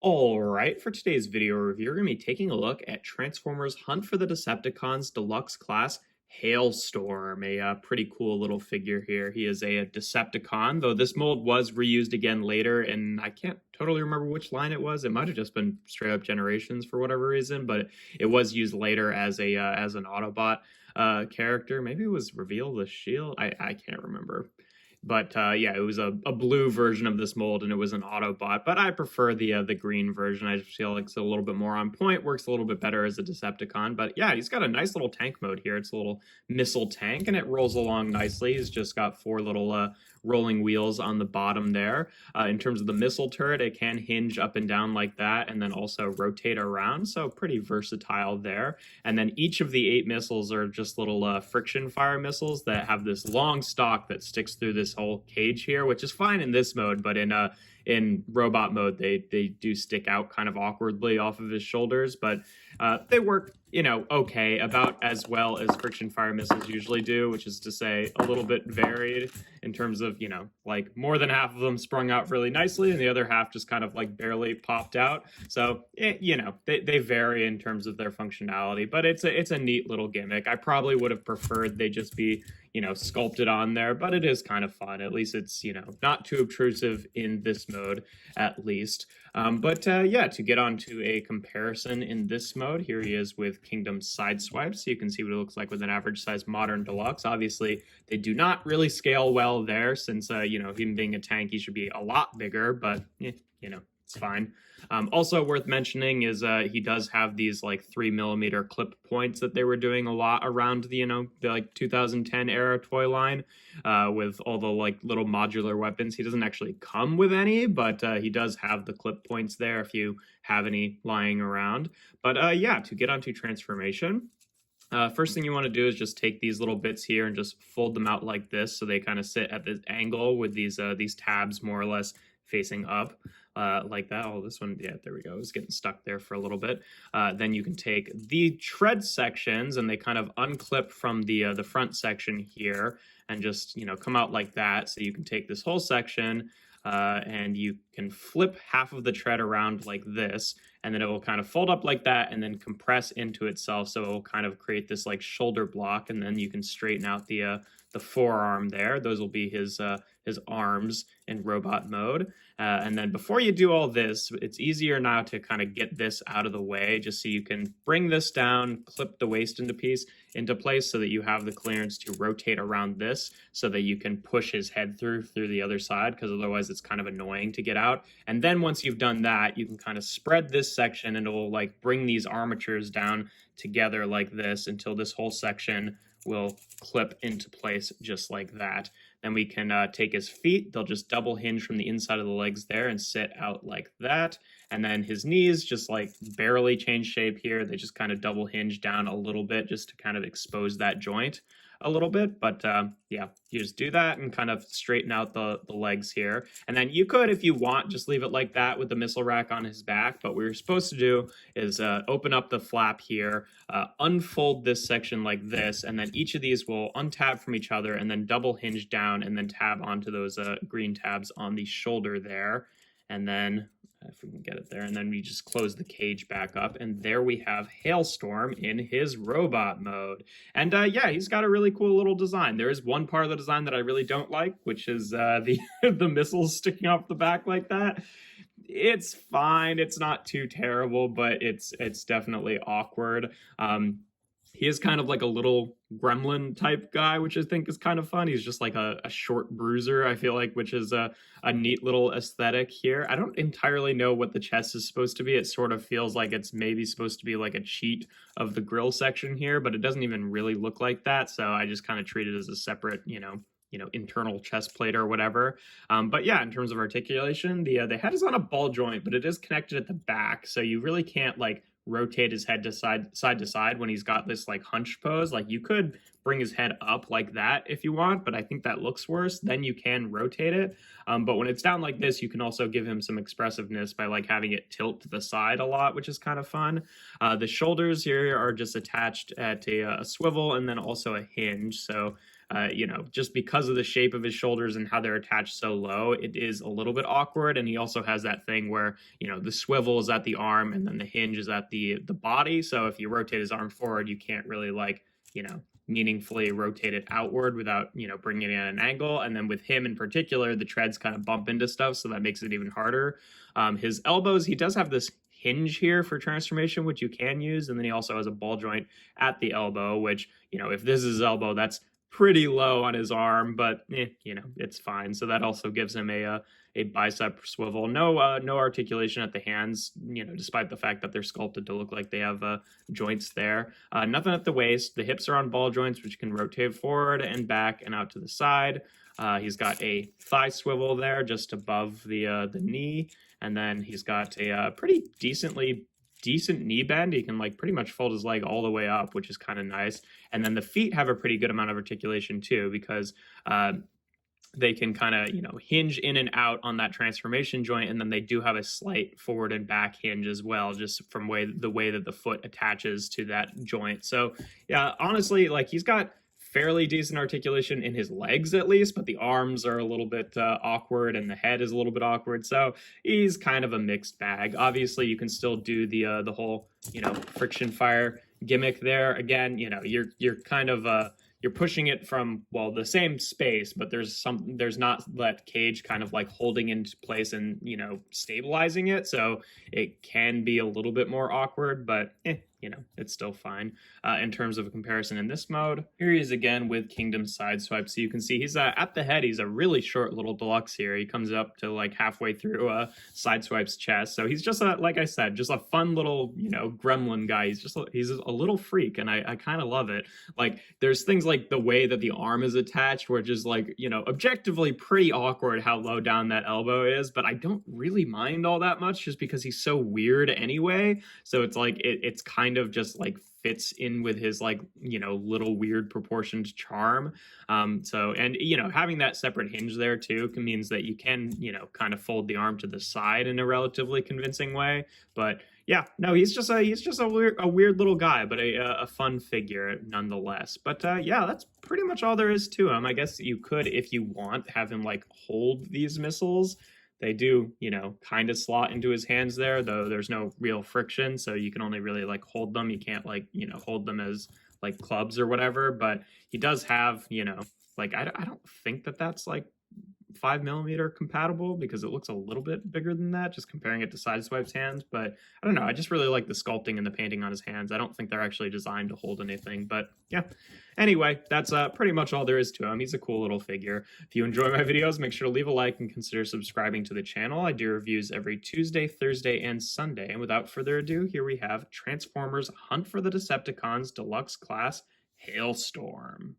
All right, for today's video review, we're going to be taking a look at Transformers Hunt for the Decepticons Deluxe Class Hailstorm, a pretty cool little figure here. He is a Decepticon, though this mold was reused again later, and I can't totally remember which line it was. It might have just been straight up Generations for whatever reason, but it was used later as a as an Autobot character. Maybe it was Reveal the Shield. I can't remember. But yeah, it was a blue version of this mold, and it was an Autobot. But I prefer the green version. I just feel like it's a little bit more on point, works a little bit better as a Decepticon. But yeah, he's got a nice little tank mode here. It's a little missile tank, and it rolls along nicely. He's just got four little rolling wheels on the bottom there. In terms of the missile turret, it can hinge up and down like that, and then also rotate around. So pretty versatile there. And then each of the 8 missiles are just little friction fire missiles that have this long stock that sticks through this whole cage here, which is fine in this mode, but in robot mode they do stick out kind of awkwardly off of his shoulders, but they work, okay, about as well as friction fire missiles usually do, which is to say a little bit varied in terms of, like more than half of them sprung out really nicely and the other half just kind of like barely popped out. So they vary in terms of their functionality, but it's a neat little gimmick. I probably would have preferred they just be sculpted on there, but it is kind of fun. At least it's, not too obtrusive in this mode, at least. But yeah, to get onto a comparison in this mode, here he is with Kingdom Sideswipe, so you can see what it looks like with an average size modern deluxe. Obviously, they do not really scale well there, since, him being a tank, he should be a lot bigger, but, it's fine. Also worth mentioning is he does have these like 3mm clip points that they were doing a lot around the like 2010 era toy line with all the like little modular weapons. He doesn't actually come with any, but he does have the clip points there if you have any lying around. But yeah, to get onto transformation, first thing you want to do is just take these little bits here and just fold them out like this, so they kind of sit at this angle with these tabs more or less facing up. Like that. Oh, this one, yeah, there we go. It's getting stuck there for a little bit. Then you can take the tread sections, and they kind of unclip from the front section here, and just come out like that. So you can take this whole section, and you can flip half of the tread around like this, and then it will kind of fold up like that, and then compress into itself. So it will kind of create this like shoulder block, and then you can straighten out the forearm there. Those will be his arms in robot mode. And then before you do all this, it's easier now to kind of get this out of the way, just so you can bring this down, clip the waist into place so that you have the clearance to rotate around this, so that you can push his head through the other side, because otherwise it's kind of annoying to get out. And then once you've done that, you can kind of spread this section, and it will like bring these armatures down together like this until this whole section will clip into place just like that. Then we can take his feet. They'll just double hinge from the inside of the legs there and sit out like that. And then his knees just like barely change shape here. They just kind of double hinge down a little bit just to kind of expose that joint a little bit. But yeah, you just do that and kind of straighten out the legs here. And then you could, if you want, just leave it like that with the missile rack on his back. But what you're supposed to do is open up the flap here, unfold this section like this, and then each of these will untab from each other and then double hinge down and then tab onto those green tabs on the shoulder there. And then if we can get it there, and then we just close the cage back up, and there we have Hailstorm in his robot mode. And yeah, he's got a really cool little design. There is one part of the design that I really don't like, which is the the missiles sticking off the back like that. It's fine, it's not too terrible, but it's definitely awkward. He is kind of like a little gremlin type guy, which I think is kind of fun. He's just like a short bruiser, I feel like, which is a neat little aesthetic here. I don't entirely know what the chest is supposed to be. It sort of feels like it's maybe supposed to be like a cheat of the grill section here, but it doesn't even really look like that. So I just kind of treat it as a separate, internal chest plate or whatever. But yeah, in terms of articulation, the head is on a ball joint, but it is connected at the back. So you really can't like rotate his head to side to side when he's got this like hunch pose. Like you could bring his head up like that if you want, but I think that looks worse. Then you can rotate it. But when it's down like this, you can also give him some expressiveness by like having it tilt to the side a lot, which is kind of fun. The shoulders here are just attached at a swivel and then also a hinge. So just because of the shape of his shoulders and how they're attached so low, it is a little bit awkward. And he also has that thing where, the swivel is at the arm and then the hinge is at the body. So if you rotate his arm forward, you can't really meaningfully rotate it outward without, bringing it at an angle. And then with him in particular, the treads kind of bump into stuff. So that makes it even harder. His elbows, he does have this hinge here for transformation, which you can use. And then he also has a ball joint at the elbow, which, if this is his elbow, that's pretty low on his arm, but it's fine. So that also gives him a bicep swivel. No articulation at the hands, despite the fact that they're sculpted to look like they have joints there. Nothing at the waist. The hips are on ball joints, which can rotate forward and back and out to the side. He's got a thigh swivel there just above the knee, and then he's got a pretty decent knee bend. He can pretty much fold his leg all the way up, which is kind of nice. And then the feet have a pretty good amount of articulation too, because they can kind of hinge in and out on that transformation joint, and then they do have a slight forward and back hinge as well, just from the way that the foot attaches to that joint. So yeah, honestly, he's got fairly decent articulation in his legs at least, but the arms are a little bit awkward and the head is a little bit awkward. So he's kind of a mixed bag. Obviously, you can still do the whole friction fire gimmick there. Again, you're kind of you're pushing it from the same space, but there's not that cage kind of holding into place and stabilizing it, so it can be a little bit more awkward, but it's still fine in terms of a comparison in this mode. Here he is again with Kingdom Sideswipe. So you can see he's at the head. He's a really short little deluxe here. He comes up to halfway through Sideswipe's chest. So he's just like I said, just a fun little gremlin guy. He's a little freak, and I kind of love it. There's things like the way that the arm is attached, which is objectively pretty awkward how low down that elbow is, but I don't really mind all that much just because he's so weird anyway. So it's it's kind of just fits in with his little weird proportioned charm. Having that separate hinge there too means that you can kind of fold the arm to the side in a relatively convincing way. But yeah, no, he's just a weird little guy, but a fun figure nonetheless. But yeah, that's pretty much all there is to him. I guess you could, if you want, have him hold these missiles. They do, kind of slot into his hands there, though there's no real friction, so you can only really hold them. You can't hold them as clubs or whatever. But he does have, I don't think that's 5mm compatible, because it looks a little bit bigger than that, just comparing it to Sideswipe's hands. But I don't know, I just really like the sculpting and the painting on his hands. I don't think they're actually designed to hold anything, but yeah. Anyway, that's pretty much all there is to him. He's a cool little figure. If you enjoy my videos, make sure to leave a like and consider subscribing to the channel. I do reviews every Tuesday, Thursday, and Sunday. And without further ado, here we have Transformers Hunt for the Decepticons Deluxe Class Hailstorm.